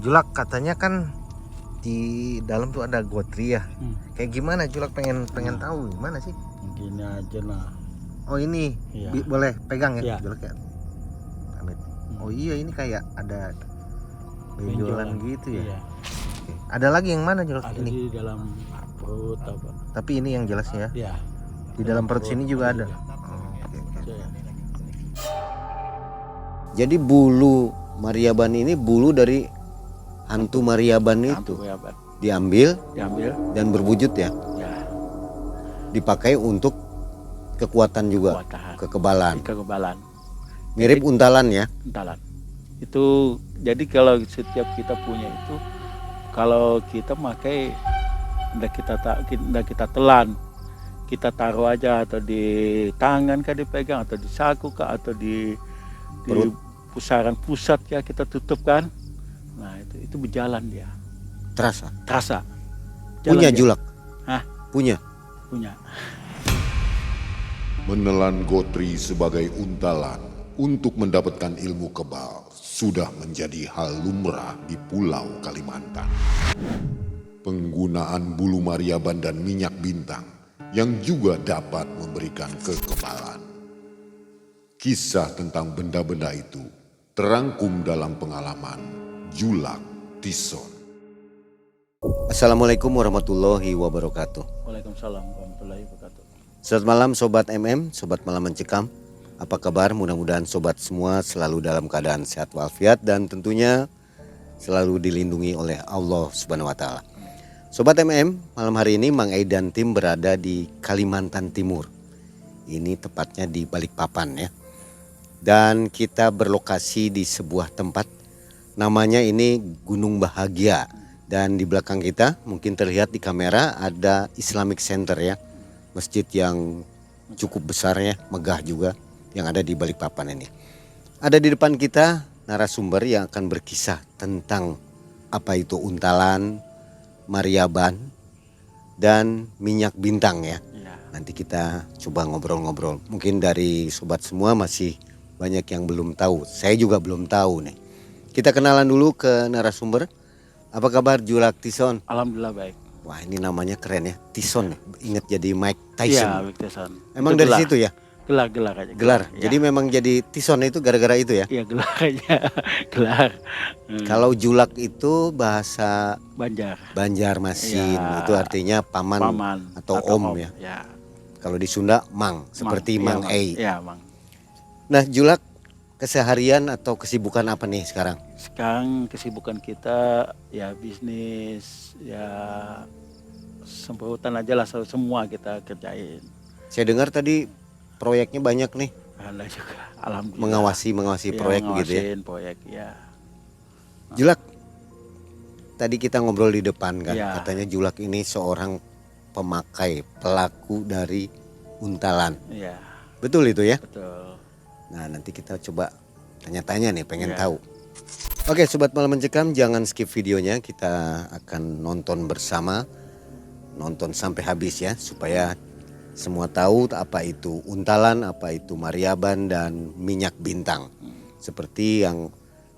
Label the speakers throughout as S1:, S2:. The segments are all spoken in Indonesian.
S1: Julak, katanya kan di dalam tuh ada gotri ya. Kayak gimana Julak, pengen tahu gimana sih?
S2: Gini aja nah.
S1: Oh ini
S2: Iya.
S1: boleh pegang ya
S2: Iya.
S1: Julak ya? Amit. Oh iya, ini kayak ada benjolan gitu ya.
S2: Iya.
S1: Oke. Ada lagi yang mana Julak
S2: Ada
S1: ini?
S2: di dalam perut apa?
S1: Tapi ini yang jelas ya.
S2: Iya.
S1: Di dalam perut sini juga ada.
S2: juga.
S1: Oh, oke.
S2: Iya.
S1: Jadi bulu Mariaban ini bulu dari hantu Mariaban itu
S2: Ya, Pak.
S1: diambil
S2: Diambil.
S1: dan berwujud ya.
S2: Ya.
S1: Dipakai untuk kekuatan juga,
S2: Kekuatan.
S1: kekebalan.
S2: Kekebalan.
S1: Mirip untalan ya.
S2: Entalan. Itu jadi kalau setiap kita punya itu, kalau kita pakai ndak kita telan, kita taruh aja atau di tangan kah dipegang atau di saku kah atau di
S1: Perut.
S2: pusaran pusat ya kita tutup kan. Nah itu berjalan dia.
S1: Terasa.
S2: Terasa.
S1: Punya
S2: dia.
S1: Julak.
S2: Hah?
S1: Punya.
S3: Menelan gotri sebagai untalan untuk mendapatkan ilmu kebal sudah menjadi hal lumrah di Pulau Kalimantan. Penggunaan bulu Mariaban dan minyak bintang yang juga dapat memberikan kekebalan. Kisah tentang benda-benda itu terangkum dalam pengalaman Julak Tison.
S1: Assalamualaikum warahmatullahi wabarakatuh.
S2: Waalaikumsalam warahmatullahi wabarakatuh.
S1: Selamat malam Sobat MM, Sobat Malam Mencekam. Apa kabar? Mudah-mudahan Sobat semua selalu dalam keadaan sehat walafiat dan tentunya selalu dilindungi oleh Allah Subhanahu wa Ta'ala. Sobat MM, malam hari ini Mang Ei dan tim berada di Kalimantan Timur. Ini tepatnya di Balikpapan ya. Dan kita berlokasi di sebuah tempat, namanya ini Gunung Bahagia. Dan di belakang kita mungkin terlihat di kamera ada Islamic Center ya. Masjid yang cukup besar ya, megah juga yang ada di Balikpapan ini. Ada di depan kita narasumber yang akan berkisah tentang apa itu untalan, Mariaban, dan minyak bintang ya. Nanti kita coba ngobrol-ngobrol. Mungkin dari sobat semua masih banyak yang belum tahu. Saya juga belum tahu nih. Kita kenalan dulu ke narasumber. Apa kabar Julak Tison?
S2: Alhamdulillah baik.
S1: Wah ini namanya keren ya, Tison ya. Ingat jadi Mike
S2: Iya,
S1: Tyson.
S2: Mike Tyson.
S1: Emang
S2: Itu
S1: dari
S2: gelar.
S1: situ ya?
S2: Gelar aja.
S1: Gelar.
S2: Ya.
S1: Jadi memang jadi Tison itu gara-gara itu ya?
S2: Iya gelar aja. Gelar.
S1: Kalau Julak itu bahasa
S2: Banjar.
S1: Banjarmasin,
S2: Ya.
S1: itu artinya paman, atau om ya.
S2: Ya.
S1: Kalau di Sunda Mang, seperti Mang Ei.
S2: Iya, Mang.
S1: Nah Julak, keseharian atau kesibukan apa nih sekarang?
S2: Sekarang kesibukan kita ya bisnis, ya semprotan aja lah semua kita kerjain.
S1: Saya dengar tadi proyeknya banyak nih,
S2: Alhamdulillah juga. Alhamdulillah.
S1: mengawasi proyek begitu ya.
S2: Proyek ya.
S1: Julak, tadi kita ngobrol di depan kan,
S2: Ya.
S1: katanya Julak ini seorang pemakai, pelaku dari untalan.
S2: Iya,
S1: Betul itu ya?
S2: betul.
S1: Nah nanti kita coba tanya-tanya nih, pengen
S2: Ya.
S1: tahu. Oke Sobat Malam Mencekam, jangan skip videonya, kita akan nonton bersama. Nonton sampai habis ya, supaya semua tahu apa itu untalan, apa itu Mariaban dan minyak bintang. Seperti yang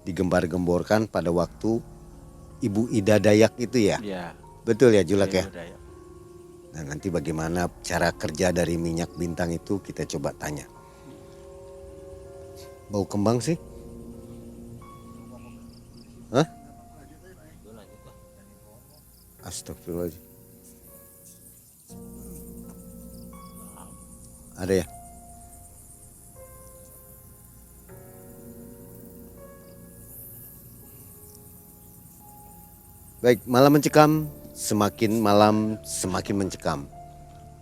S1: digembar-gemborkan pada waktu Ibu Ida Dayak itu ya.
S2: Iya.
S1: Betul ya Julak ya.
S2: Budaya.
S1: Nah nanti bagaimana cara kerja dari minyak bintang itu kita coba tanya. Bau kembang sih? Hah? Astagfirullahaladzim. Ada ya? Baik, malam mencekam, semakin malam semakin mencekam.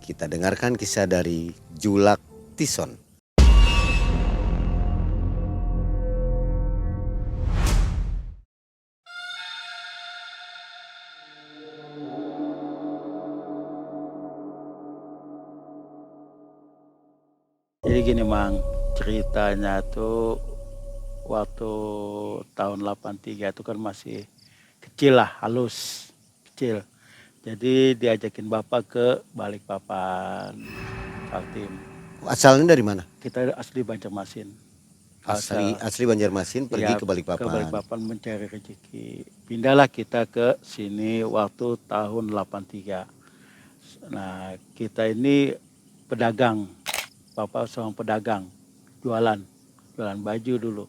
S1: Kita dengarkan kisah dari Julak Tison.
S2: Jadi gini Mang, ceritanya tuh waktu tahun 83 itu kan masih kecil lah, halus, kecil. Jadi diajakin bapak ke Balikpapan, Kaltim.
S1: Asalnya dari mana?
S2: Kita asli Banjarmasin.
S1: Asli Banjarmasin pergi
S2: ya,
S1: ke Balikpapan.
S2: Ke Balikpapan mencari rezeki. Pindahlah kita ke sini waktu tahun 83. Nah, kita ini pedagang. Bapak seorang pedagang, jualan baju dulu.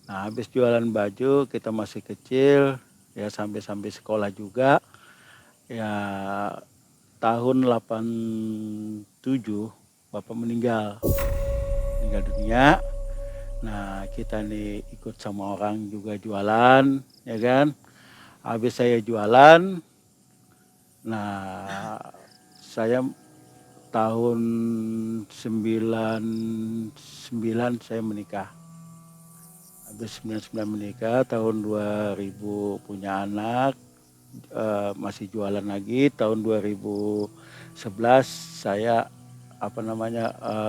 S2: Nah, habis jualan baju kita masih kecil, ya sampai sekolah juga. Ya tahun 87 Bapak meninggal dunia. Nah, kita nih ikut sama orang juga jualan, ya kan. Habis saya jualan, nah saya tahun 99 saya menikah. Habis 99 menikah, tahun 2000 punya anak, masih jualan lagi. Tahun 2011 saya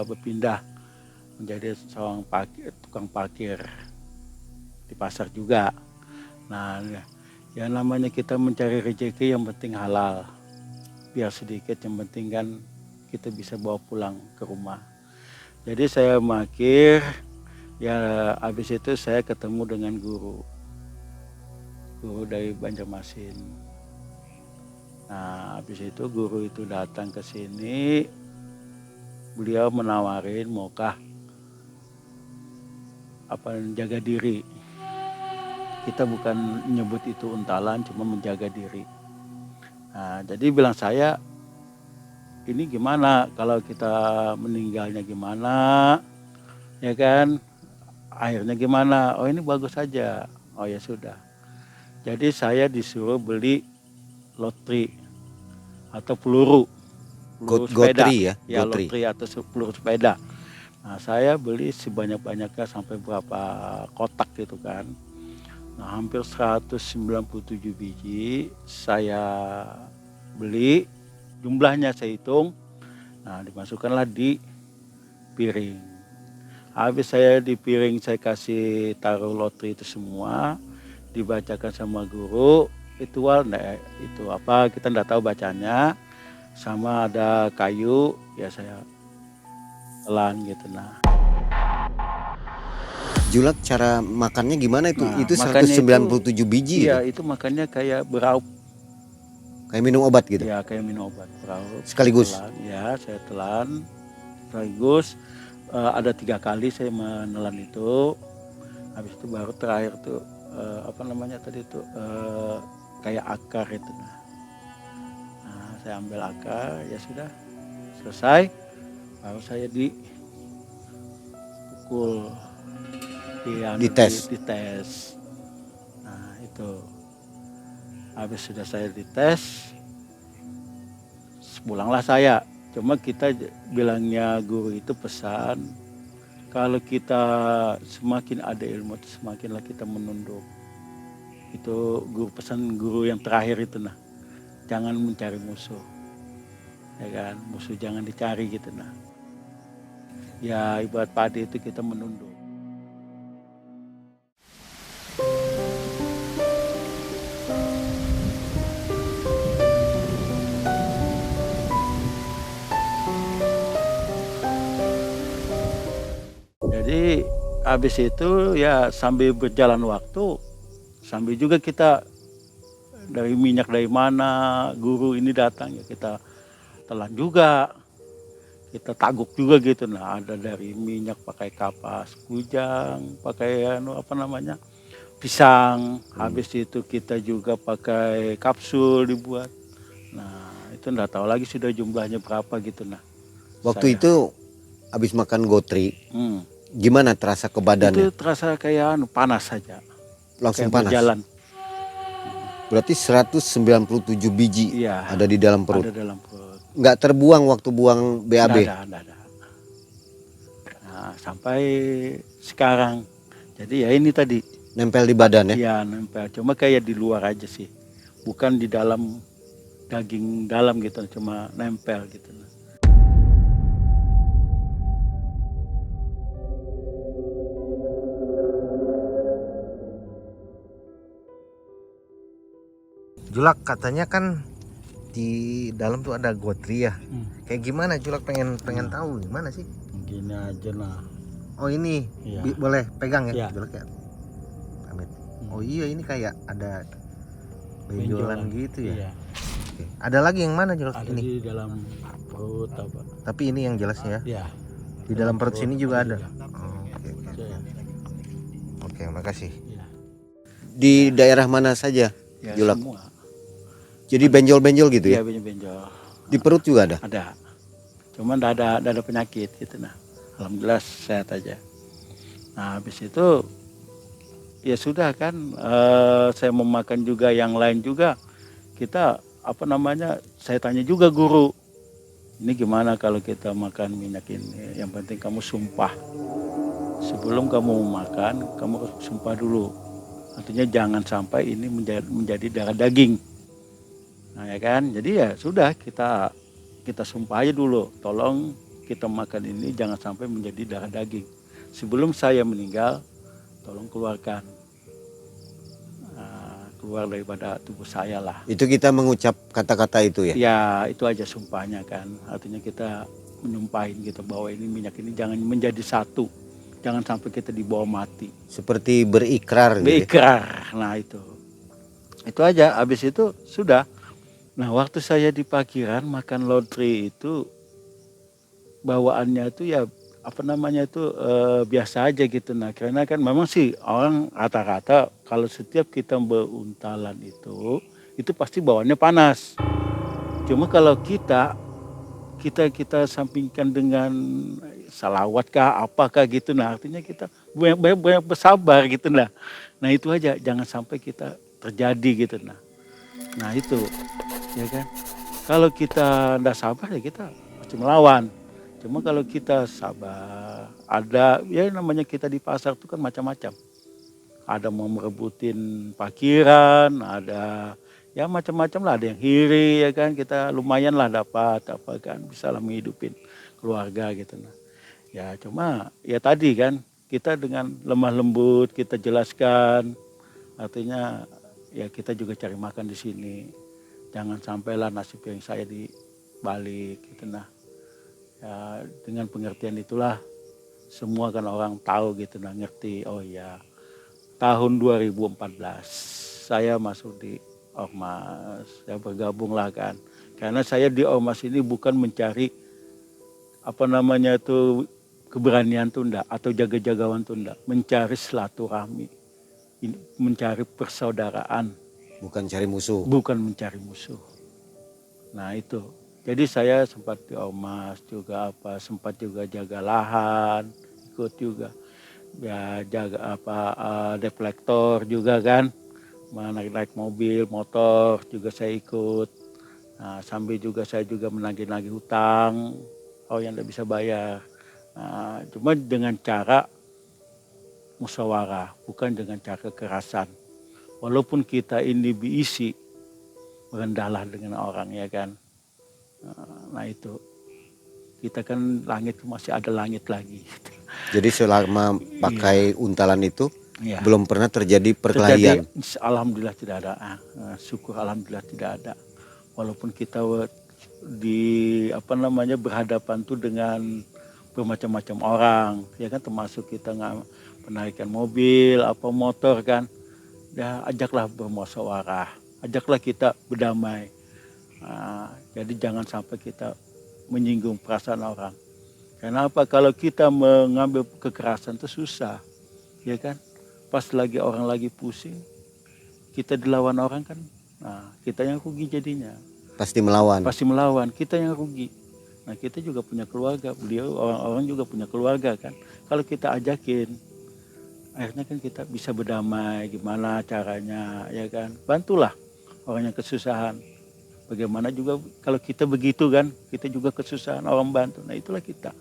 S2: berpindah menjadi seorang tukang parkir di pasar juga. Nah, ya namanya kita mencari rezeki yang penting halal. Biar sedikit, yang penting kan kita bisa bawa pulang ke rumah. Jadi saya parkir, ya habis itu saya ketemu dengan guru dari Banjarmasin. Nah, habis itu guru itu datang ke sini, beliau menawarin maukah menjaga diri. Kita bukan nyebut itu untalan, cuma menjaga diri. Nah, jadi bilang saya, ini gimana kalau kita meninggalnya gimana, ya kan? Akhirnya gimana? Oh, ini bagus saja. Oh ya sudah. Jadi saya disuruh beli lotre atau peluru sepeda.
S1: Gotri ya?
S2: Ya,
S1: Gotri.
S2: lotre atau peluru sepeda. Nah, saya beli sebanyak-banyaknya sampai berapa kotak gitu kan. Nah, hampir 197 biji saya beli, jumlahnya saya hitung. Nah, dimasukkanlah di piring. Habis saya di piring saya kasih taruh lotre itu semua, dibacakan sama guru, itu kita enggak tahu bacanya. Sama ada kayu, ya saya telan gitu. Nah,
S1: Julak cara makannya gimana itu?
S2: Nah,
S1: Itu
S2: makannya
S1: 197 biji
S2: iya,
S1: itu.
S2: itu makannya kayak beraup.
S1: Kayak minum obat gitu.
S2: Ya, kayak minum obat beraup.
S1: Sekaligus?
S2: Saya telan sekaligus. Ada 3 kali saya menelan itu. Habis itu baru terakhir tuh kayak akar itu. Nah, saya ambil akar, ya sudah selesai. Baru saya dipukul, dites. Nah, itu habis sudah saya dites, pulanglah saya. Cuma kita bilangnya guru itu pesan, kalau kita semakin ada ilmu, semakinlah kita menunduk. Itu guru yang terakhir itu. Nah, jangan mencari musuh, ya kan, musuh jangan dicari gitu. Nah, ya ibarat padi itu kita menunduk. Jadi habis itu ya sambil berjalan waktu, sambil juga kita dari minyak dari mana guru ini datang, ya kita telan juga, kita taguk juga gitu. Nah, ada dari minyak pakai kapas kujang, pakai pisang. Habis itu kita juga pakai kapsul dibuat. Nah, itu enggak tahu lagi sudah jumlahnya berapa gitu. Nah,
S1: Waktu itu habis makan gotri, gimana terasa ke
S2: itu
S1: badannya?
S2: terasa kayak panas saja,
S1: Langsung
S2: kayak
S1: panas?
S2: berjalan.
S1: Berarti 197 biji
S2: Iya,
S1: ada di dalam perut.
S2: ada dalam perut.
S1: Nggak terbuang waktu buang BAB?
S2: Nggak ada. Nah, sampai sekarang. Jadi ya ini tadi.
S1: Nempel di badan ya?
S2: Iya, nempel. Cuma kayak di luar aja sih. Bukan di dalam daging dalam gitu, cuma nempel gitu.
S4: Julak, katanya kan di dalam tuh ada gotri ya. Kayak gimana Julak, pengen tahu gimana sih?
S2: Gini aja. Nah,
S4: Oh ini
S2: Iya.
S4: boleh pegang ya
S2: Iya.
S4: juleknya. Amit. Oh iya ini kayak ada benjolan gitu ya.
S2: Iya.
S4: Oke. Ada lagi yang mana julek
S2: Ada
S4: ini?
S2: di dalam perut apa?
S4: Tapi ini yang jelasnya ya.
S2: Iya.
S4: Di dalam perut sini juga ada.
S2: juga.
S4: Oh, oke oke.
S2: Saya,
S4: Oke, makasih.
S2: iya.
S1: Di daerah mana saja?
S2: Ya
S1: Julak.
S2: semua.
S1: Jadi benjol-benjol gitu
S2: Iya
S1: ya?
S2: benjol.
S1: Di perut juga ada?
S2: Ada. Cuman tidak ada penyakit gitu nah. Alhamdulillah sehat aja. Nah habis itu ya sudah kan saya mau makan juga yang lain juga kita apa namanya saya tanya juga guru ini gimana kalau kita makan minyak ini yang penting kamu sumpah sebelum kamu makan kamu harus sumpah dulu artinya jangan sampai ini menjadi darah daging. Nah ya kan jadi ya sudah kita sumpah aja dulu tolong kita makan ini jangan sampai menjadi darah daging sebelum saya meninggal tolong keluarkan keluar daripada tubuh saya lah.
S1: Itu kita mengucap kata-kata itu ya?
S2: Ya itu aja sumpahnya kan. Artinya kita menyumpahin gitu bahwa ini minyak ini jangan menjadi satu. Jangan sampai kita dibawa mati.
S1: Seperti berikrar gitu ya?
S2: Berikrar. Nah itu. Itu aja. Habis itu sudah. Nah waktu saya di parkiran makan lontri itu bawaannya itu ya apa namanya itu biasa aja gitu. Nah karena kan memang sih orang rata-rata kalau setiap kita beruntalan itu pasti bawaannya panas. Cuma kalau kita sampingkan dengan salawat kah apakah gitu. Nah artinya kita banyak bersabar gitu nah. Nah itu aja jangan sampai kita terjadi gitu nah itu ya kan. Kalau kita ndak sabar ya kita pasti melawan. Cuma kalau kita sabar, ada ya namanya kita di pasar itu kan macam-macam. Ada mau merebutin parkiran, ada ya macam-macam lah, ada yang hiri ya kan, kita lumayan lah dapat apa kan, bisa lah menghidupin keluarga gitu. Nah. Ya cuma ya tadi kan kita dengan lemah lembut kita jelaskan, artinya ya kita juga cari makan di sini. Jangan sampailah nasib yang saya dibalik gitu nah. Ya, dengan pengertian itulah semua kan orang tahu gitu nah ngerti oh ya tahun 2014 saya masuk di Ormas saya bergabung lah kan karena saya di Ormas ini bukan mencari apa namanya itu keberanian tuh enggak atau jaga-jagawan tuh enggak mencari silaturahmi mencari persaudaraan
S1: Bukan cari musuh?
S2: Bukan mencari musuh. Nah itu jadi saya sempat di Ormas juga sempat juga jaga lahan, ikut juga ya jaga deflektor juga kan, naik mobil, motor juga saya ikut. Nah, sambil juga saya juga menagih-nagih hutang, yang tidak bisa bayar. Nah, cuma dengan cara musyawarah, bukan dengan cara kekerasan. Walaupun kita ini diisi, merendahlah dengan orang ya kan. Nah itu kita kan langit masih ada langit lagi.
S1: Jadi selama pakai untalan itu
S2: Ya.
S1: belum pernah terjadi perkelahian?
S2: Alhamdulillah tidak ada. Syukur alhamdulillah tidak ada. Walaupun kita berhadapan tuh dengan bermacam-macam orang, ya kan termasuk kita penarikan mobil, motor kan. Ya ajaklah bermusyawarah, ajaklah kita berdamai. Jadi jangan sampai kita menyinggung perasaan orang. Kenapa? Kalau kita mengambil kekerasan itu susah, ya kan? Pas orang lagi pusing, kita dilawan orang kan, kita yang rugi jadinya.
S1: Pasti melawan?
S2: Pasti melawan, kita yang rugi. Nah kita juga punya keluarga, beliau orang-orang juga punya keluarga kan. Kalau kita ajakin, akhirnya kan kita bisa berdamai, gimana caranya, ya kan? Bantulah orang yang kesusahan. Bagaimana juga kalau kita begitu kan, kita juga kesusahan orang bantu. Nah itulah kita.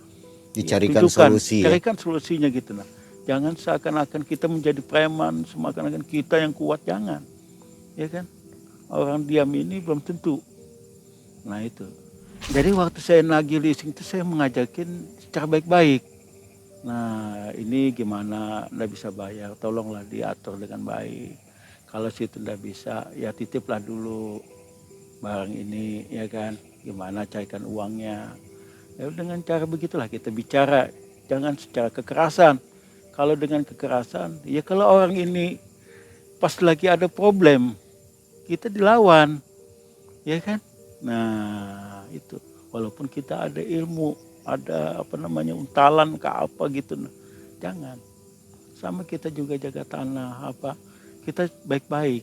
S1: Dicarikan solusi.
S2: Carikan solusinya gitu nah. Jangan seakan-akan kita menjadi preman, seakan-akan kita yang kuat, jangan. Ya kan? Orang diam ini belum tentu. Nah itu. Jadi waktu saya nagih leasing itu saya mengajakin secara baik-baik. Nah ini gimana, nggak bisa bayar, tolonglah diatur dengan baik. Kalau situ nggak bisa, ya titiplah dulu barang ini, ya kan, gimana carikan uangnya. Ya dengan cara begitulah kita bicara jangan secara kekerasan. Kalau dengan kekerasan, ya kalau orang ini pas lagi ada problem, kita dilawan, ya kan? Nah itu, walaupun kita ada ilmu, ada untalan ke apa gitu, jangan. Sama kita juga jaga tanah apa, kita baik-baik,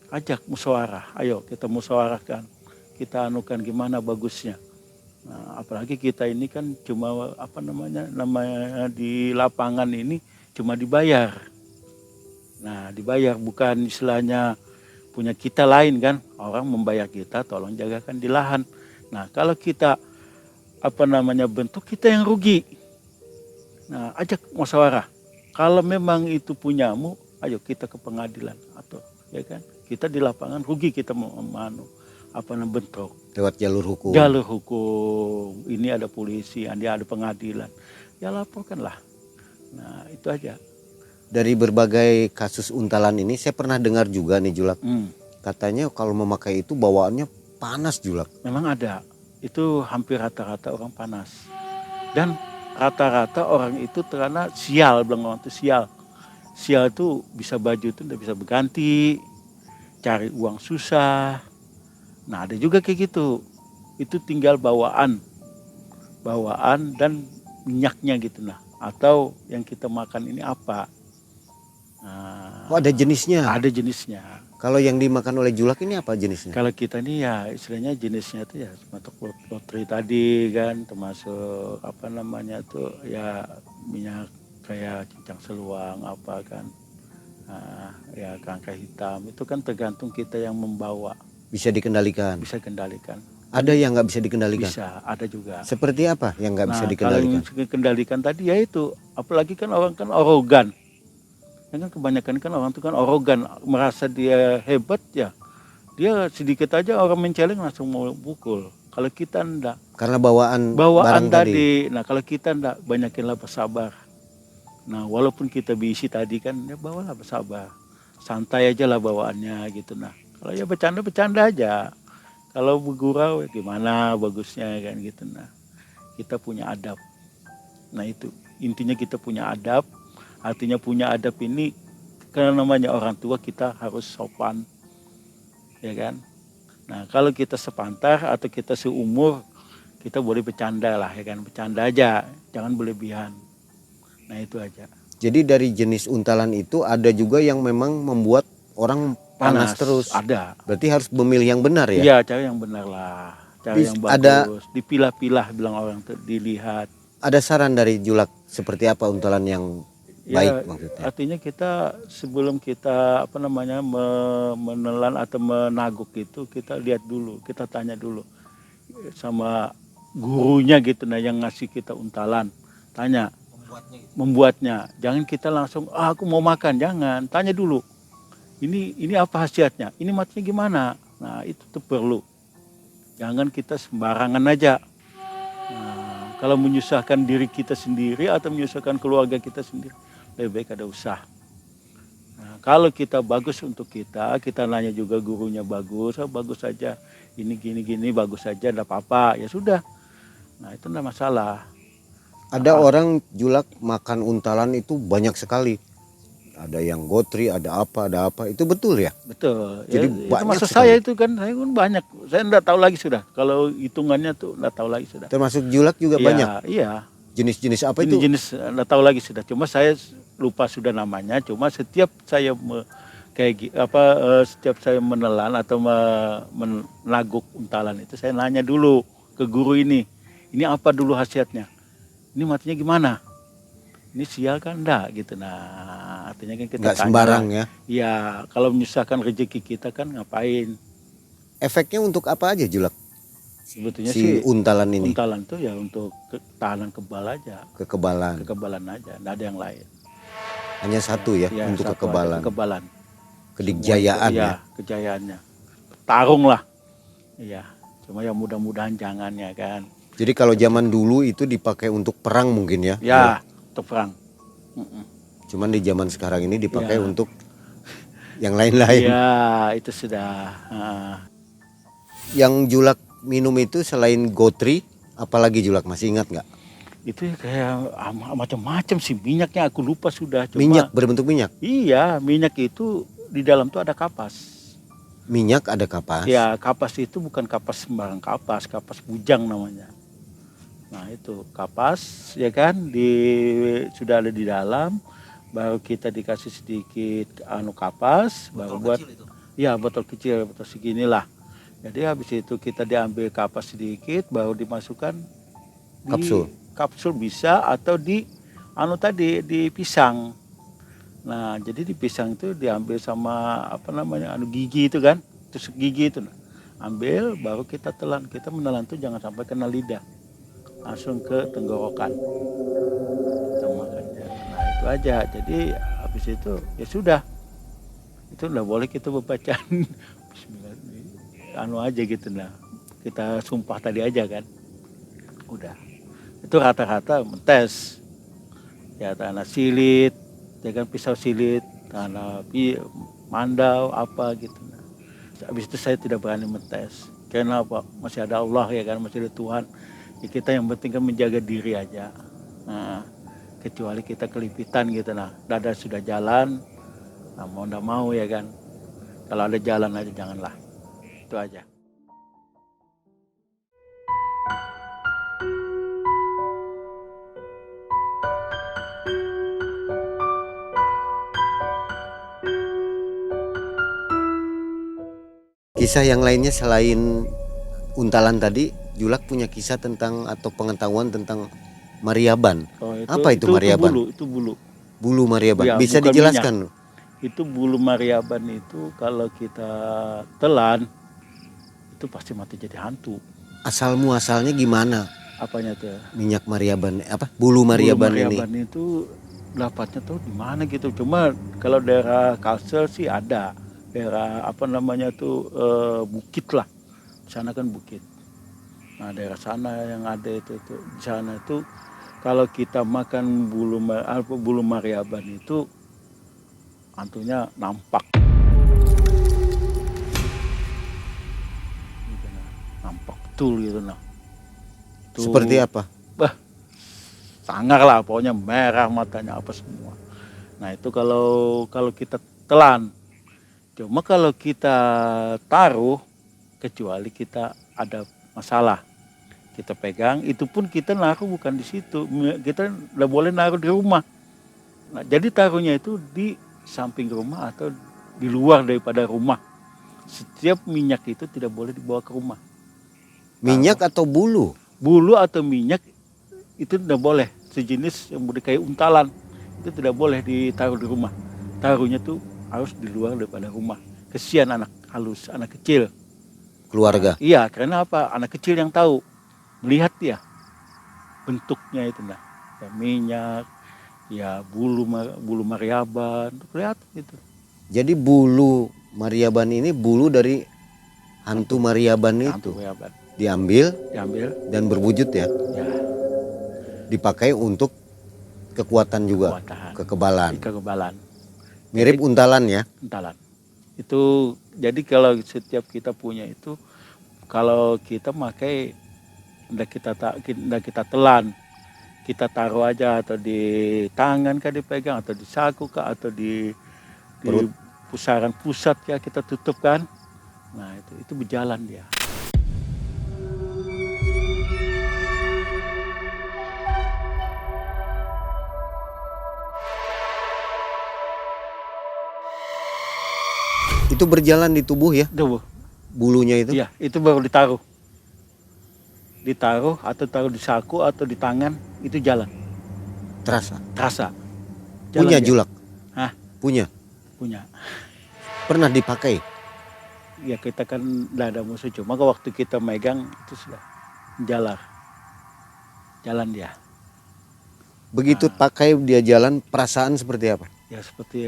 S2: ajak musyawarah, ayo kita musyawarahkan, kita anukan gimana bagusnya. Nah, apalagi kita ini kan cuma namanya di lapangan ini cuma dibayar. Nah, dibayar bukan istilahnya punya kita lain kan. Orang membayar kita, tolong jagakan di lahan. Nah, kalau kita bentuk, kita yang rugi. Nah, ajak musyawarah. Kalau memang itu punyamu, ayo kita ke pengadilan atau ya kan. Kita di lapangan rugi, kita mau bentrok.
S1: Lewat jalur hukum.
S2: Jalur hukum, ini ada polisi, dia ada pengadilan, ya laporkanlah. Nah itu aja.
S1: Dari berbagai kasus untalan ini saya pernah dengar juga nih Julak, katanya kalau memakai itu bawaannya panas Julak.
S2: Memang ada, itu hampir rata-rata orang panas. Dan rata-rata orang itu karena sial, bilang orang itu sial. Sial itu bisa baju itu tidak bisa berganti, cari uang susah. Nah ada juga kayak gitu, itu tinggal bawaan dan minyaknya gitu nah, atau yang kita makan ini apa. Nah,
S1: ada jenisnya?
S2: Ada jenisnya.
S1: Kalau yang dimakan oleh Julak ini apa jenisnya?
S2: Kalau kita ini ya istilahnya jenisnya itu ya termasuk lotri tadi kan, termasuk ya minyak kayak cincang seluang apa kan, ya kerangka hitam, itu kan tergantung kita yang membawa.
S1: Bisa dikendalikan? Bisa
S2: kendalikan.
S1: Ada yang nggak bisa dikendalikan?
S2: Bisa, ada juga.
S1: Seperti apa yang nggak bisa dikendalikan?
S2: Kalau dikendalikan tadi ya itu, apalagi kan orang kan arogan. Ya kan kebanyakan kan orang itu kan arogan, merasa dia hebat ya. Dia sedikit aja orang menceleng langsung mau pukul. Kalau kita enggak.
S1: Karena bawaan
S2: barang tadi. Nah kalau kita enggak, banyakinlah bersabar. Nah walaupun kita bisi tadi kan, ya bawalah bersabar. Santai aja lah bawaannya gitu nah. Kalau ya bercanda aja. Kalau bergurau ya gimana bagusnya kan gitu nah. Kita punya adab. Nah itu intinya kita punya adab. Artinya punya adab ini karena namanya orang tua kita harus sopan. Ya kan? Nah, kalau kita sepantar atau kita seumur, kita boleh bercanda lah ya kan, bercanda aja, jangan berlebihan. Nah, itu aja.
S1: Jadi dari jenis untalan itu ada juga yang memang membuat orang panas terus.
S2: Ada.
S1: Berarti harus memilih yang benar ya?
S2: Iya, cari yang benar lah. Cari yang bagus. Dipilah-pilah bilang orang tuh, dilihat.
S1: Ada saran dari Julak seperti apa untalan yang baik maksudnya?
S2: Artinya kita sebelum kita menelan atau menaguk itu, kita lihat dulu, kita tanya dulu sama gurunya gitu nah yang ngasih kita untalan. Tanya membuatnya. Jangan kita langsung aku mau makan, jangan. Tanya dulu. Ini apa khasiatnya? Ini matinya gimana? Nah, itu tuh perlu. Jangan kita sembarangan aja. Nah, kalau menyusahkan diri kita sendiri atau menyusahkan keluarga kita sendiri, lebih baik ada usaha. Nah, kalau kita bagus untuk kita nanya juga gurunya bagus, bagus saja. Ini gini bagus saja, enggak apa-apa. Ya sudah. Nah, itu enggak masalah.
S1: Ada orang Julak makan untalan itu banyak sekali. Ada yang gotri, ada apa. Itu betul ya?
S2: Betul.
S1: Jadi
S2: ya,
S1: banyak
S2: itu
S1: sekali.
S2: saya itu kan, saya pun banyak. Saya enggak tahu lagi sudah. Kalau hitungannya tuh enggak tahu lagi sudah.
S1: Termasuk Julak juga banyak?
S2: Iya.
S1: Jenis-jenis apa itu?
S2: Jenis enggak tahu lagi sudah. Cuma saya lupa sudah namanya. Cuma setiap saya setiap saya menelan atau menaguk untalan itu, saya nanya dulu ke guru ini. Ini apa dulu khasiatnya? Ini matinya gimana? Ini sial kan enggak gitu. Nah, artinya kan kita
S1: nggak
S2: tanya.
S1: Sembarang ya?
S2: Iya, kalau menyusahkan rezeki kita kan ngapain?
S1: Efeknya untuk apa aja Julak?
S2: Sebetulnya
S1: si untalan ini?
S2: Untalan itu ya untuk ketahanan kebal aja.
S1: Kekebalan?
S2: Kekebalan aja, enggak ada yang lain.
S1: Hanya satu ya untuk
S2: satu
S1: kekebalan?
S2: Kekebalan.
S1: Kedikjayaan ya?
S2: Kejayaannya. Tarung lah. Iya, cuma ya mudah-mudahan jangan ya kan.
S1: Jadi kalau zaman dulu itu dipakai untuk perang mungkin ya?
S2: Ya. Untuk perang.
S1: Cuman di zaman sekarang ini dipakai untuk yang lain-lain.
S2: Iya, itu sudah.
S1: Yang Julak minum itu selain gotri, apalagi Julak masih ingat nggak?
S2: Itu ya kayak macam-macam sih minyaknya, aku lupa sudah. Cuma,
S1: Minyak, berbentuk minyak.
S2: iya, minyak itu di dalam tuh ada kapas.
S1: Minyak ada kapas.
S2: Ya, kapas itu bukan kapas sembarang kapas, kapas bujang namanya. Nah itu kapas ya kan, sudah ada di dalam, baru kita dikasih sedikit kapas, baru buat ya botol kecil, botol segini lah. Jadi habis itu kita diambil kapas sedikit, baru dimasukkan di kapsul bisa, atau di di pisang. Nah jadi di pisang itu diambil sama gigi itu kan, tusuk gigi itu. Nah, ambil baru kita telan. Kita menelan tuh jangan sampai kena lidah, langsung ke tenggorokan kita makannya. Nah itu aja. Jadi habis itu ya sudah, itu udah boleh kita bacaan Bismillah aja gitu. Nah kita sumpah tadi aja kan, udah itu rata-rata mentes ya, tanah silit ya kan, pisau silit, tanah mandau apa gitu. Nah, habis itu saya tidak berani mentes. Karena apa? Masih ada Allah ya kan, masih ada Tuhan. Ya kita yang penting kan menjaga diri aja. Nah, kecuali kita kelipitan gitu, nah dada sudah jalan, nah mau ndak mau ya kan. Kalau ada jalan aja janganlah. Itu aja.
S1: Kisah yang lainnya selain untalan tadi, Julak punya kisah tentang atau pengetahuan tentang Mariaban. Apa itu Mariaban?
S2: Itu bulu.
S1: Bulu Mariaban.
S2: Ya,
S1: Bisa
S2: bukan
S1: dijelaskan?
S2: minyak. Itu bulu Mariaban itu kalau kita telan itu pasti mati jadi hantu.
S1: Asal muasalnya gimana?
S2: Apanya tuh?
S1: Minyak Mariaban, bulu Mariaban ini?
S2: Bulu Mariaban itu dapatnya tuh di mana gitu. Cuma kalau daerah Kalsel sih ada. Daerah bukit lah. Di sana kan bukit. Nah daerah sana yang ada itu di sana itu kalau kita makan bulu Mariaban itu hantunya nampak. Nampak betul gitu nah. Itu,
S1: seperti apa?
S2: sangar lah, pokoknya merah matanya apa semua. Nah itu kalau kita telan. Cuma kalau kita taruh, kecuali kita ada masalah, kita pegang, itu pun kita naruh bukan di situ, kita nggak boleh naruh di rumah. Nah, jadi taruhnya itu di samping rumah atau di luar daripada rumah. Setiap minyak itu tidak boleh dibawa ke rumah.
S1: Minyak atau bulu?
S2: Bulu atau minyak itu tidak boleh, sejenis yang udah kayak untalan, itu tidak boleh ditaruh di rumah. Taruhnya tuh harus di luar daripada rumah. Kesian anak halus, anak kecil.
S1: Keluarga?
S2: Iya, karena apa? Anak kecil yang tahu, melihat ya bentuknya itu nah, ya minyak, ya bulu Mariaban, kelihatan itu.
S1: Jadi bulu Mariaban ini bulu dari hantu Mariaban itu
S2: Mariaban.
S1: diambil dan berwujud ya?
S2: Ya.
S1: Dipakai untuk kekuatan juga, kekebalan. Mirip untalan ya?
S2: Untalan. Itu jadi kalau setiap kita punya itu, kalau kita pakai ndak kita telan, kita taruh aja atau di tangan kah dipegang, atau di saku kah, atau di pusaran pusat ya kita tutup kan. Nah itu berjalan dia.
S1: Itu berjalan di tubuh ya?
S2: Tubuh.
S1: Bulunya itu?
S2: Iya, itu baru ditaruh. Ditaruh atau taruh di saku atau di tangan, itu jalan.
S1: Terasa?
S2: Terasa.
S1: Punya Julak?
S2: Hah?
S1: Punya?
S2: Punya.
S1: Pernah dipakai?
S2: Ya kita kan tidak ada musuh, cuma waktu kita megang itu sudah jalan dia.
S1: Begitu pakai dia jalan, perasaan seperti apa?
S2: Ya seperti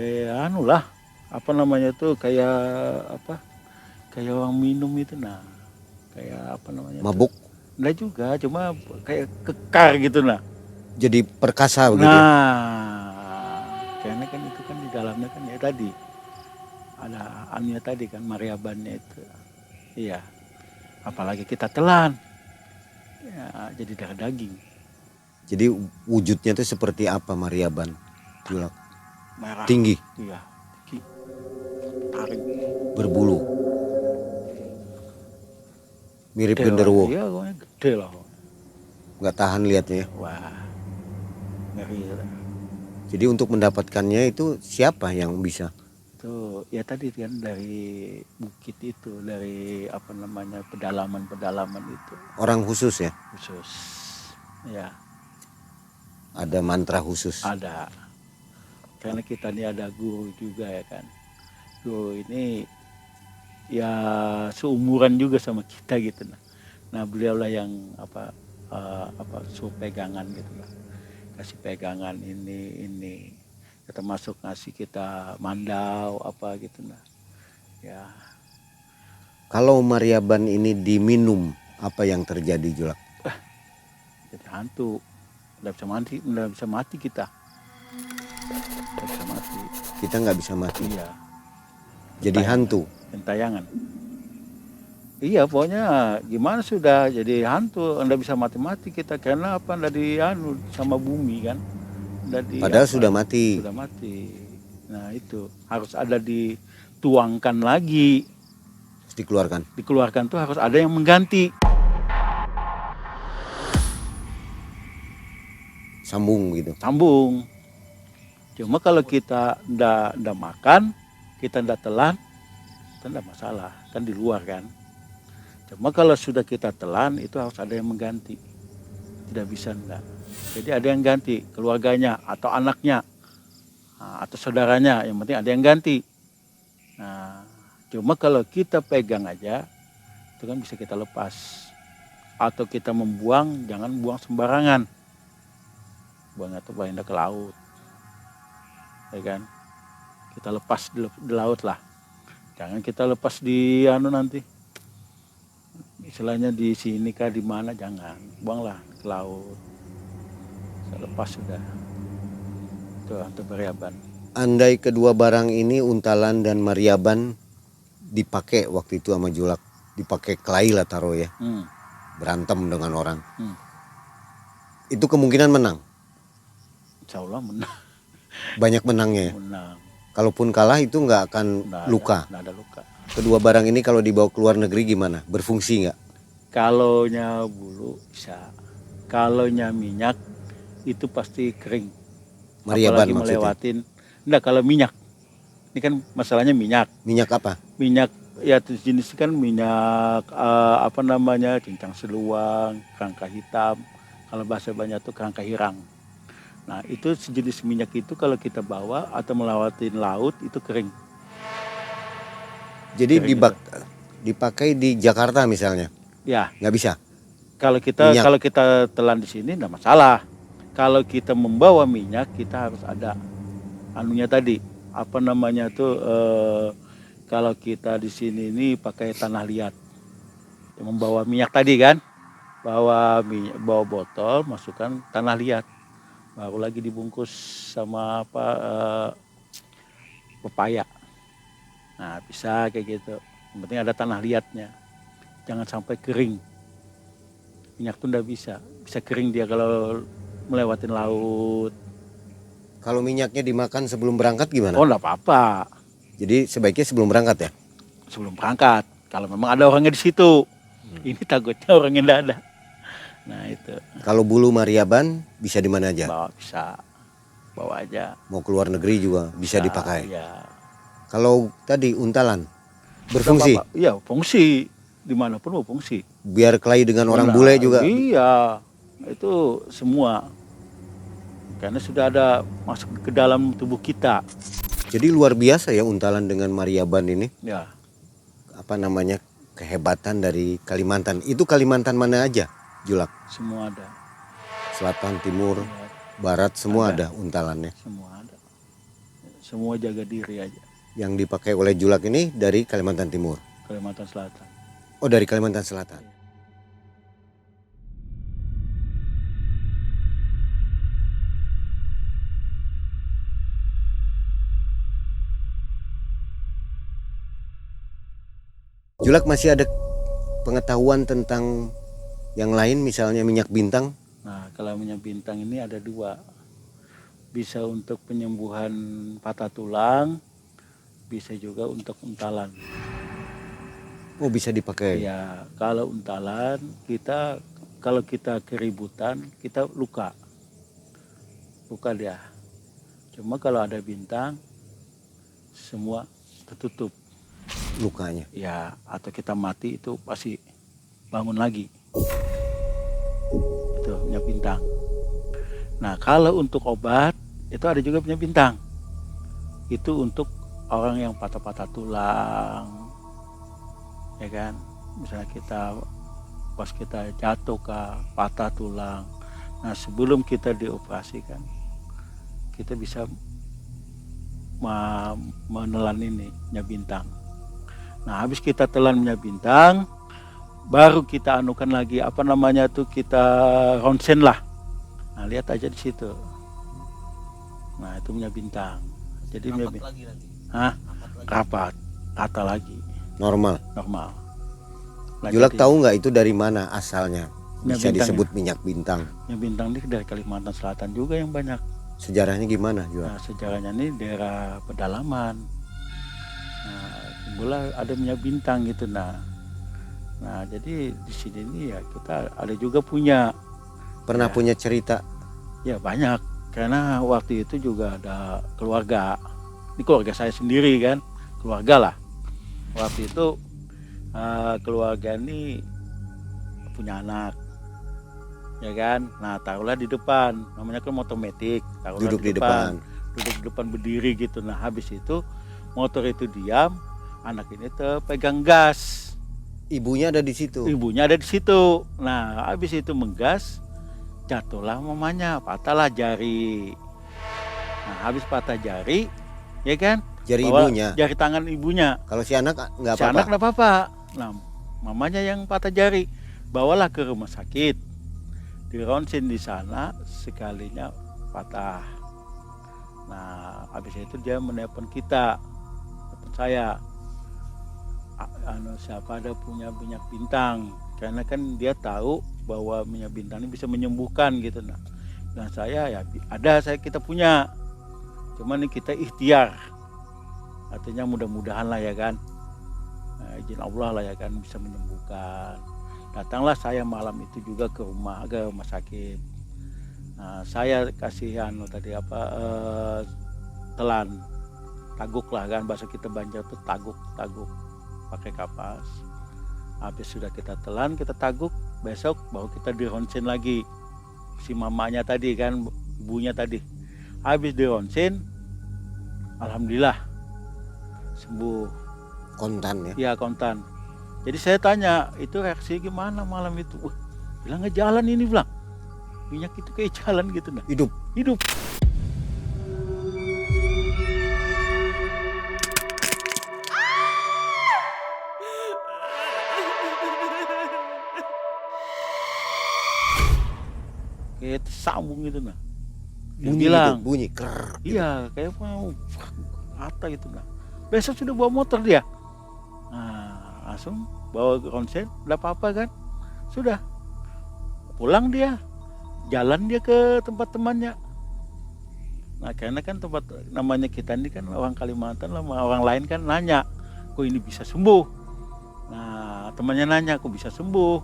S2: kayak orang minum itu nah, kayak
S1: mabuk?
S2: Enggak juga, cuma kayak kekar gitu nah.
S1: Jadi perkasa begitu?
S2: Karena kan itu kan di dalamnya kan ya tadi ada annya tadi kan, Mariabannya itu. Iya. Apalagi kita telan, ya jadi darah daging.
S1: Jadi wujudnya itu seperti apa Maryaban Julak?
S2: merah.
S1: Tinggi,
S2: Iya, tinggi. Taring.
S1: berbulu, mirip
S2: Gede lah.
S1: genderuwo.
S2: Iya, pokoknya gede lah.
S1: Nggak tahan lihatnya ya.
S2: Wah, ngeri lah.
S1: Jadi untuk mendapatkannya itu siapa yang bisa?
S2: Itu ya tadi kan dari bukit itu, dari apa namanya pedalaman itu
S1: Orang khusus ya?
S2: khusus. Ya,
S1: Ada mantra khusus.
S2: ada. Karena kita ini ada guru juga ya kan. Guru ini ya seumuran juga sama kita gitu nah beliau lah yang apa suruh pegangan gitu lah, kasih pegangan ini kita masuk ngasih kita mandau apa gitu nah ya.
S1: Kalau Maryaban ini diminum, apa yang terjadi Julak?
S2: Jadi hantu, nggak bisa mati kita, nggak bisa mati.
S1: Kita nggak bisa mati.
S2: Iya,
S1: Jadi hantu.
S2: gentayangan. Iya, pokoknya gimana sudah jadi hantu, nggak bisa mati-mati kita karena apa? Nggak dianu sama bumi kan.
S1: Padahal sudah mati.
S2: Sudah mati. Nah itu harus ada dituangkan lagi,
S1: Terus dikeluarkan.
S2: dikeluarkan tuh harus ada yang mengganti.
S1: Sambung gitu.
S2: Sambung. Cuma kalau kita ndak makan, kita ndak telan, itu ndak masalah, kan di luar kan. Cuma kalau sudah kita telan itu harus ada yang mengganti. Tidak bisa ndak. Jadi ada yang ganti, keluarganya atau anaknya atau saudaranya, yang penting ada yang ganti. Nah, cuma kalau kita pegang aja itu kan bisa kita lepas. Atau kita membuang, jangan buang sembarangan. Buang atau buang ke laut. Ya kan? Kita lepas di laut lah. Jangan kita lepas di nanti. Istilahnya di sini kah di mana, jangan. Buanglah ke laut. Lepas sudah. Itu hantu Maryaban.
S1: Andai kedua barang ini, untalan dan Maryaban, dipakai waktu itu sama Julak, dipakai kelahi lah taruh ya, berantem dengan orang, itu kemungkinan menang.
S2: Insya Allah menang.
S1: Banyak menangnya ya.
S2: Menang.
S1: Kalaupun kalah itu nggak akan luka.
S2: Nggak ada luka.
S1: Kedua barang ini kalau dibawa ke luar negeri gimana? Berfungsi nggak?
S2: Kalaunya bulu bisa. Kalaunya minyak itu pasti kering.
S1: Maryaban
S2: Apalagi
S1: maksudnya.
S2: melewatin. Enggak, kalau minyak. Ini kan masalahnya minyak.
S1: Minyak apa?
S2: Minyak ya jenis kan minyak apa namanya, cincang seluang, kerangka hitam. Kalau bahasa banyak tuh kerangka hirang. Nah itu sejenis minyak itu kalau kita bawa atau melewatin laut itu kering.
S1: Jadi
S2: Kering
S1: dipakai di Jakarta misalnya,
S2: Ya.
S1: nggak bisa.
S2: Kalau kita
S1: Minyak.
S2: kalau kita telan di sini enggak masalah. Kalau kita membawa minyak kita harus ada anunya tadi. Apa namanya tuh kalau kita di sini ini pakai tanah liat. Membawa minyak tadi kan. Bawa botol, masukkan tanah liat. Baru lagi dibungkus sama apa pepaya. Nah, bisa kayak gitu. Yang penting ada tanah liatnya. Jangan sampai kering. Minyak tuh enggak bisa. Bisa kering dia kalau melewatin laut.
S1: Kalau minyaknya dimakan sebelum berangkat gimana?
S2: Oh, enggak apa-apa.
S1: Jadi sebaiknya sebelum berangkat ya?
S2: Sebelum berangkat. Kalau memang ada orangnya di situ. Ini takutnya orangnya enggak ada. Nah, itu.
S1: Kalau bulu Maryaban bisa di mana aja?
S2: Bawa bisa. Bawa aja.
S1: Mau keluar negeri juga bisa dipakai.
S2: Iya.
S1: Kalau tadi untalan berfungsi,
S2: Iya, fungsi. Dimanapun mau fungsi.
S1: biar kelahi dengan orang
S2: Nah,
S1: bule juga.
S2: Iya. Itu semua. Karena sudah ada masuk ke dalam tubuh kita.
S1: Jadi luar biasa ya untalan dengan Maryaban ini.
S2: Ya.
S1: Apa namanya, kehebatan dari Kalimantan. Itu Kalimantan mana aja, Julak?
S2: Semua ada.
S1: Selatan, timur, barat, semua ada untalannya.
S2: Semua ada. Semua jaga diri aja.
S1: Yang dipakai oleh Julak ini dari Kalimantan Timur.
S2: Kalimantan Selatan.
S1: Oh, dari Kalimantan Selatan. Julak, masih ada pengetahuan tentang yang lain, misalnya minyak bintang?
S2: Nah, kalau minyak bintang ini ada dua, bisa untuk penyembuhan patah tulang, bisa juga untuk untalan.
S1: Oh, bisa dipakai.
S2: Ya, kalau untalan kalau kita keributan kita luka dia. Cuma kalau ada bintang semua tertutup.
S1: Lukanya.
S2: Ya, atau kita mati itu pasti bangun lagi. Itu minyak bintang. Nah, kalau untuk obat itu ada juga minyak bintang. Itu untuk orang yang patah-patah tulang, ya kan? Misalnya pas kita jatuh patah tulang. Nah, sebelum kita dioperasikan, kita bisa menelan ini minyak bintang. Nah, habis kita telan minyak bintang, baru kita anukan lagi kita ronsen lah. Nah, lihat aja di situ. Nah, itu minyak bintang. Jadi minyak bintang. Rapat, rata lagi.
S1: Normal.
S2: Nah,
S1: Julak
S2: jadi,
S1: tahu nggak itu dari mana asalnya
S2: minyak
S1: bisa
S2: bintang
S1: disebut minyak bintang?
S2: minyak bintang ini dari Kalimantan Selatan juga yang banyak.
S1: Sejarahnya gimana Julak?
S2: Nah, sejarahnya ini daerah pedalaman. Nah, timbullah ada minyak bintang gitu. Nah, jadi di sini nih ya kita ada juga punya.
S1: Pernah
S2: Ya.
S1: punya cerita?
S2: Ya banyak, karena waktu itu juga ada keluarga. Ini keluarga saya sendiri kan, keluarga lah. Waktu itu keluarga ini punya anak, ya kan. Nah, taruhlah di depan, namanya kan motor metik.
S1: Duduk di depan.
S2: Duduk di depan berdiri gitu. Nah, habis itu motor itu diam, anak ini terpegang gas.
S1: Ibunya ada di situ.
S2: Ibunya ada di situ. Nah, habis itu menggas, jatuhlah mamanya, patahlah jari. Nah, habis patah jari, ya kan?
S1: Jari
S2: Bawa
S1: ibunya.
S2: jari tangan ibunya.
S1: Kalau si anak nggak
S2: Si anak
S1: apa-apa.
S2: nggak apa-apa. Nah, mamanya yang patah jari, bawalah ke rumah sakit. Di ronsen di sana sekalinya patah. Nah, habis itu dia menelpon kita, telepon saya. Siapa ada punya minyak bintang? Karena kan dia tahu bahwa minyak bintang ini bisa menyembuhkan gitu. Nah, dan saya ya kita punya. Cuman ini kita ikhtiar. Artinya mudah-mudahan lah ya kan. Nah, izin Allah lah ya kan bisa menyembuhkan. Datanglah saya malam itu juga ke rumah sakit. Nah, saya kasih telan, taguk lah kan, bahasa kita Banjar tuh taguk pakai kapas. Habis sudah kita telan, kita taguk, besok baru kita di ronsen lagi si mamanya tadi kan, ibunya tadi. Habis di ronsen, alhamdulillah sembuh.
S1: Kontan ya.
S2: Iya, kontan. Jadi saya tanya, itu reaksi gimana malam itu? Bilang nggak jalan ini, bilang. Minyak itu kayak jalan gitu nah. Hidup. Kayak tersambung gitu nah. Dia
S1: Bunyi
S2: bilang,
S1: gitu, bunyi ker.
S2: iya kayak mau rata gitu nah. Besok sudah bawa motor dia. Nah, langsung bawa ke ronsen, udah apa-apa kan? Sudah. Pulang dia. Jalan dia ke tempat temannya. Nah, karena kan tempat namanya kita ini kan orang Kalimantan, orang lain kan nanya, kok ini bisa sembuh? Nah, temannya nanya, kok bisa sembuh?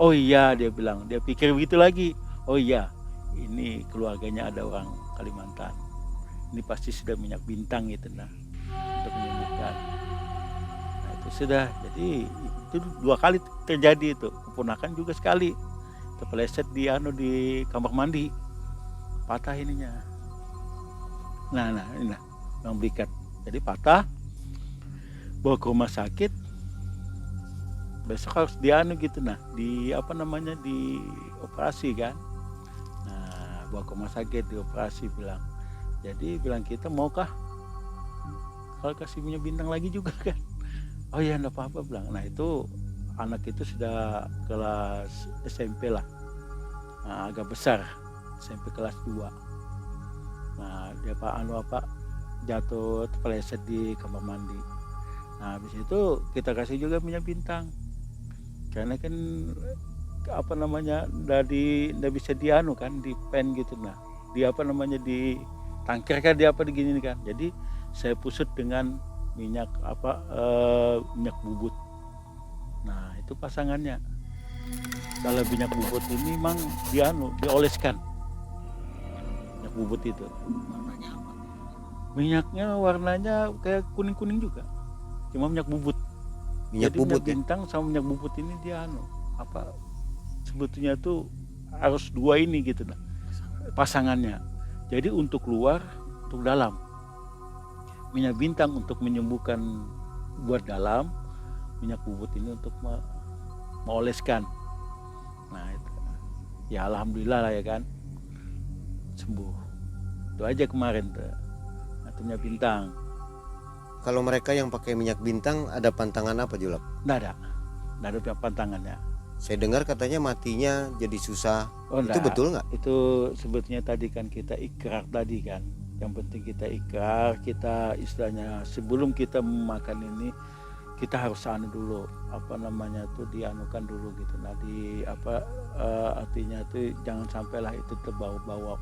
S2: Oh iya, dia bilang, dia pikir begitu lagi. Oh iya, ini keluarganya ada orang Kalimantan. Ini pasti sudah minyak bintang gitu nah, untuk menyembuhkan. Nah, itu sudah. Jadi itu 2 kali terjadi itu. Keponakan juga sekali. Terpeleset di kamar mandi, patah ininya. Nah ini lah yang berikat. Jadi patah, bawa ke rumah sakit. Besok harus gitu nah, dioperasi kan. Nah, bawa ke rumah sakit, dioperasi bilang. Jadi bilang kita maukah kalau kasih minyak bintang lagi juga kan? Oh ya enggak apa-apa bilang. Nah itu anak itu sudah kelas SMP lah, nah, agak besar, SMP kelas 2. Nah dia jatuh terpeleset di kamar mandi. Nah habis itu kita kasih juga minyak bintang, karena kan apa namanya dari ndak bisa dianu kan di pen gitu, nah di apa namanya di tangkir kan, di apa digini kan. Jadi saya pusut dengan minyak minyak bubut. Nah itu pasangannya. Kalau minyak bubut ini memang dioleskan minyak bubut itu. Minyaknya warnanya kayak kuning-kuning juga, cuma minyak bubut.
S1: Minyak
S2: Jadi
S1: bubut
S2: minyak
S1: ya.
S2: bintang sama minyak bubut ini dia sebetulnya tuh harus dua ini gitu nah pasangannya. Jadi untuk luar, untuk dalam. Minyak bintang untuk menyembuhkan buat dalam, minyak bubut ini untuk mengoleskan. Nah itu, ya alhamdulillah lah ya kan, sembuh. Itu aja kemarin tuh, itu minyak bintang.
S1: Kalau mereka yang pakai minyak bintang ada pantangan apa Julap?
S2: Nggak ada pantangannya.
S1: Saya dengar katanya matinya jadi susah.
S2: Oh,
S1: Itu
S2: enggak.
S1: betul nggak?
S2: Itu sebetulnya tadi kan kita ikrar tadi kan. Yang penting kita ikrar, kita istilahnya sebelum kita makan ini kita harus dulu, apa namanya tuh dianukan dulu gitu. Nah artinya tuh jangan sampailah itu terbawa-bawa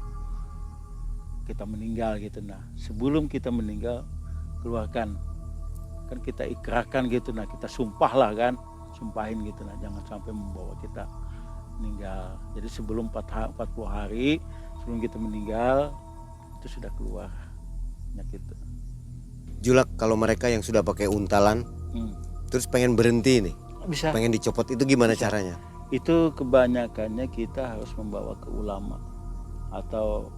S2: kita meninggal gitu. Nah sebelum kita meninggal keluarkan, kan kita ikrarkan gitu. Nah kita sumpah lah kan, sumpahin gitu. Nah jangan sampai membawa kita meninggal. Jadi sebelum 40 hari sebelum kita meninggal itu sudah keluar penyakit itu.
S1: Julak, kalau mereka yang sudah pakai untalan terus pengen berhenti nih,
S2: Bisa.
S1: pengen dicopot, itu gimana
S2: Bisa.
S1: caranya?
S2: Itu kebanyakannya kita harus membawa ke ulama atau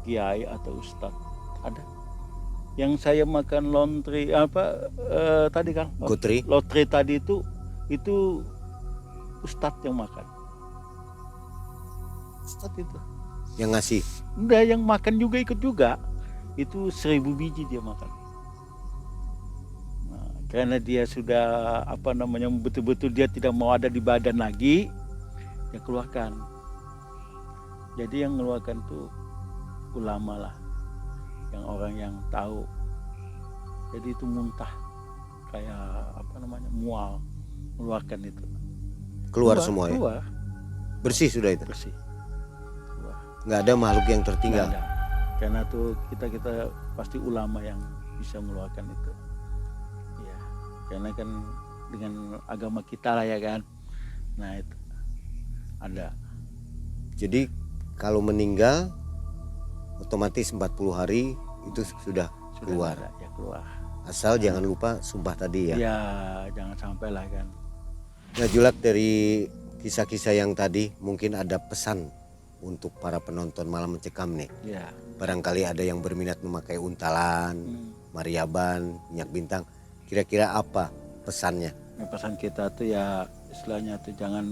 S2: kiai atau ustadz. Ada yang saya makan lontri tadi kan
S1: Gotri?
S2: lotre tadi itu ustadz yang makan. Ustadz itu
S1: Yang ngasih?
S2: udah, yang makan juga ikut juga. Itu 1000 biji dia makan. Nah, karena dia sudah betul-betul dia tidak mau ada di badan lagi, dia keluarkan. Jadi yang mengeluarkan tuh ulama lah, yang orang yang tahu. Jadi itu muntah kayak mual, mengeluarkan itu.
S1: Keluar semua ya?
S2: Keluar,
S1: Bersih sudah itu?
S2: bersih. Keluar.
S1: Nggak ada makhluk yang tertinggal?
S2: Nggak ada. Karena tuh kita pasti ulama yang bisa mengeluarkan itu. Ya, karena kan dengan agama kita lah ya kan. Nah itu ada.
S1: Jadi kalau meninggal otomatis 40 hari itu sudah keluar.
S2: Ada, ya keluar.
S1: Asal jangan lupa sumpah tadi ya.
S2: Ya jangan sampai lah kan.
S1: Nah Julak, dari kisah-kisah yang tadi mungkin ada pesan untuk para penonton Malam Mencekam nih.
S2: Ya.
S1: Barangkali ada yang berminat memakai untalan, mariaban, minyak bintang. Kira-kira apa pesannya?
S2: Nah, pesan kita tuh ya istilahnya tuh jangan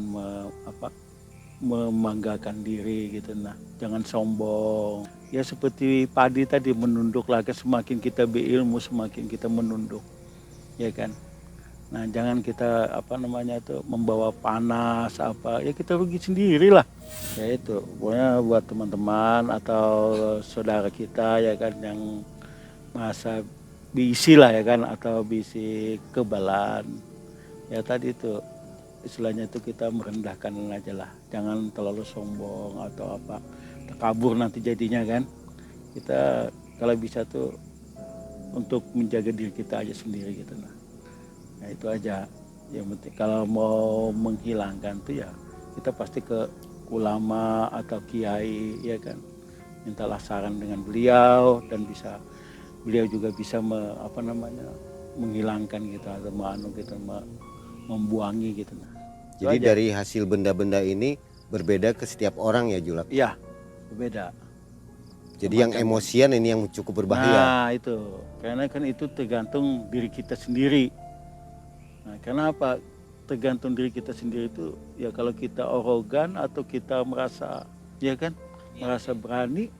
S2: membanggakan diri gitu, nah jangan sombong. Ya seperti padi tadi, menunduk lagi, semakin kita berilmu semakin kita menunduk, ya kan. Nah jangan kita membawa panas ya kita rugi sendiri lah. Ya itu pokoknya buat teman-teman atau saudara kita ya kan yang masa bisi lah ya kan, atau bisi kebalan. Ya tadi itu istilahnya itu kita merendahkan aja lah, jangan terlalu sombong atau kabur nanti jadinya kan. Kita kalau bisa tuh untuk menjaga diri kita aja sendiri gitu. Nah itu aja yang penting. Kalau mau menghilangkan tuh ya kita pasti ke ulama atau kiai ya kan, mintalah saran dengan beliau, dan beliau juga bisa menghilangkan gitu atau membuangi gitu.
S1: Jadi dari hasil benda-benda ini berbeda ke setiap orang ya Julak?
S2: Iya, berbeda.
S1: Jadi yang emosian ini yang cukup berbahaya.
S2: Nah itu, karena kan itu tergantung diri kita sendiri. Nah karena apa? Tergantung diri kita sendiri itu ya, kalau kita arogan atau kita merasa ya kan, merasa berani,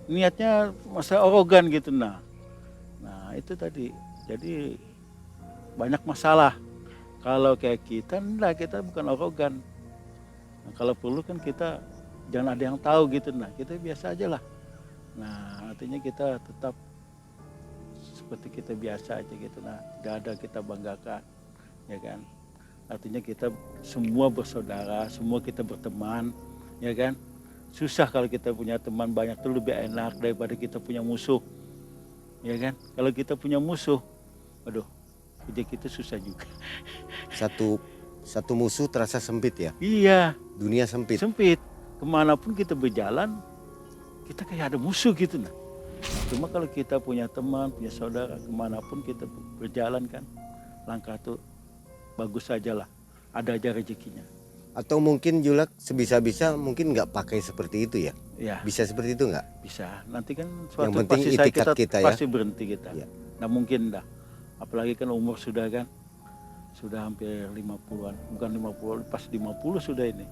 S2: niatnya masa arogan gitu. Nah itu tadi, jadi banyak masalah. Kalau kayak kita, kita bukan arogan. Nah, kalau perlu kan kita jangan ada yang tahu gitu. Nah kita biasa aja lah. Nah artinya kita tetap seperti kita biasa aja gitu. Nah tidak ada kita banggakan, ya kan. Artinya kita semua bersaudara, semua kita berteman, ya kan? Susah kalau kita punya teman banyak itu lebih enak daripada kita punya musuh, ya kan? Kalau kita punya musuh, aduh, kerja kita susah juga.
S1: Satu musuh terasa sempit ya.
S2: Iya,
S1: Dunia sempit.
S2: sempit. Kemanapun kita berjalan, kita kayak ada musuh gitu nah. Cuma kalau kita punya teman, punya saudara, kemanapun kita berjalan kan, langkah tuh bagus saja lah, ada aja rezekinya.
S1: Atau mungkin Julak sebisa-bisa mungkin nggak pakai seperti itu ya.
S2: Ya,
S1: Bisa seperti itu nggak?
S2: bisa. Nanti kan
S1: Yang
S2: suatu
S1: penting
S2: pasti
S1: itikat kita ya.
S2: pasti berhenti kita.
S1: Ya.
S2: Nah mungkin dah. Apalagi kan umur sudah kan, sudah hampir 50-an. Bukan 50, pas 50 sudah ini.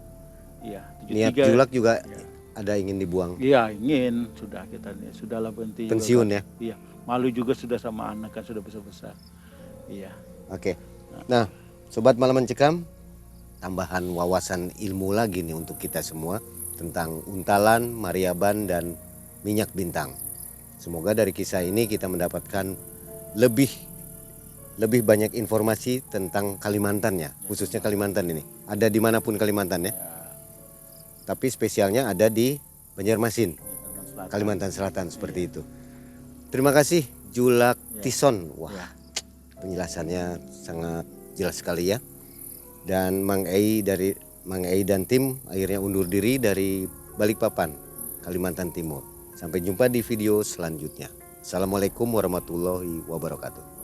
S2: Iya,
S1: Niat
S2: 73.
S1: Julak juga
S2: Ya.
S1: ada ingin dibuang
S2: Iya, ingin. Sudah kita nih, sudahlah berhenti. juga
S1: pensiun
S2: kan.
S1: ya.
S2: Iya, malu juga sudah sama anak kan sudah besar-besar. Iya.
S1: Oke. Nah, Sobat Malam Mencekam, tambahan wawasan ilmu lagi nih untuk kita semua tentang untalan, mariaban, dan minyak bintang. Semoga dari kisah ini kita mendapatkan lebih banyak informasi tentang Kalimantan ya, khususnya Kalimantan ini. Ada dimanapun Kalimantan ya, tapi spesialnya ada di Banjarmasin, Kalimantan Selatan seperti itu. Terima kasih Julak Tison. Wah, penjelasannya sangat jelas sekali ya. Dan Mang Ei dan tim akhirnya undur diri dari Balikpapan, Kalimantan Timur. Sampai jumpa di video selanjutnya. Assalamualaikum warahmatullahi wabarakatuh.